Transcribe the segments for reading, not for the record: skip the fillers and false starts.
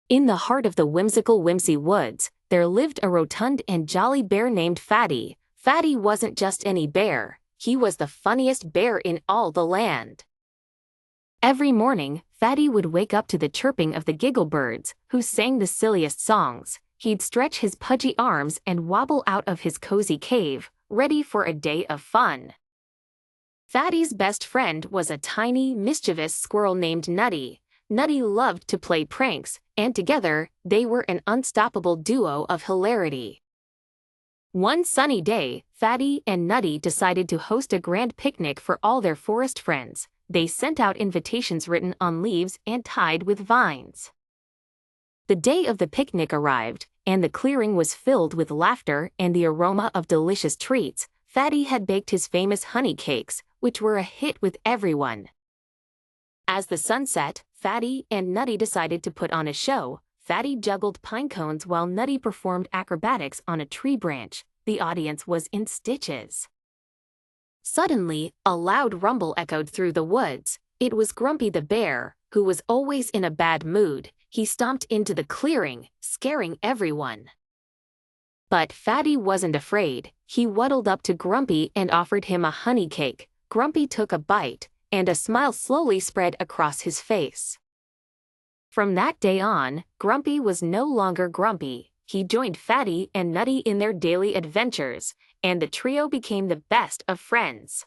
In the heart of the whimsical Whimsy Woods, there lived a rotund and jolly bear named Fatty. Fatty wasn't just any bear, he was the funniest bear in all the land. Every morning, Fatty would wake up to the chirping of the giggle birds, who sang the silliest songs. He'd stretch his pudgy arms and wobble out of his cozy cave, ready for a day of fun. Fatty's best friend was a tiny, mischievous squirrel named Nutty. Nutty loved to play pranks, and together, they were an unstoppable duo of hilarity. One sunny day, Fatty and Nutty decided to host a grand picnic for all their forest friends. They sent out invitations written on leaves and tied with vines. The day of the picnic arrived, and the clearing was filled with laughter and the aroma of delicious treats. Fatty had baked his famous honey cakes, which were a hit with everyone. As the sun set, Fatty and Nutty decided to put on a show. Fatty juggled pine cones while Nutty performed acrobatics on a tree branch. The audience was in stitches. Suddenly, a loud rumble echoed through the woods. It was Grumpy the bear, who was always in a bad mood. He stomped into the clearing, scaring everyone. But Fatty wasn't afraid. He waddled up to Grumpy and offered him a honey cake. Grumpy took a bite, and a smile slowly spread across his face. From that day on, Grumpy was no longer grumpy. He joined Fatty and Nutty in their daily adventures, and the trio became the best of friends.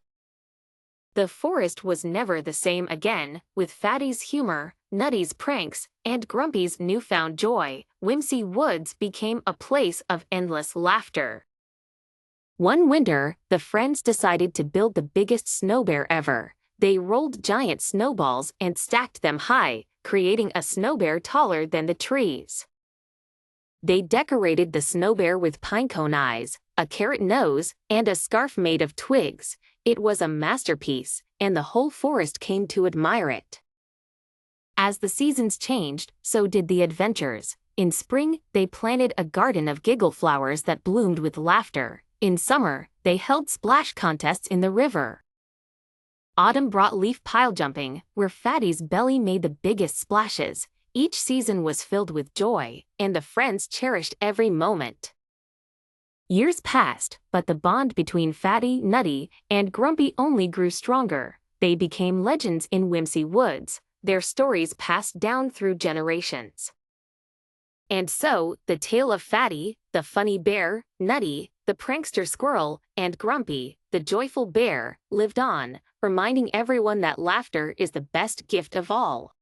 The forest was never the same again. With Fatty's humor, Nutty's pranks, and Grumpy's newfound joy, Whimsy Woods became a place of endless laughter. One winter, the friends decided to build the biggest snow bear ever. They rolled giant snowballs and stacked them high, creating a snow bear taller than the trees. They decorated the snow bear with pinecone eyes, a carrot nose, and a scarf made of twigs. It was a masterpiece, and the whole forest came to admire it. As the seasons changed, so did the adventures. In spring, they planted a garden of giggle flowers that bloomed with laughter. In summer, they held splash contests in the river. Autumn brought leaf pile jumping, where Fatty's belly made the biggest splashes. Each season was filled with joy, and the friends cherished every moment. Years passed, but the bond between Fatty, Nutty, and Grumpy only grew stronger. They became legends in Whimsy Woods, their stories passed down through generations. And so, the tale of Fatty, the funny bear, Nutty, the prankster squirrel, and Grumpy, the joyful bear, lived on, reminding everyone that laughter is the best gift of all.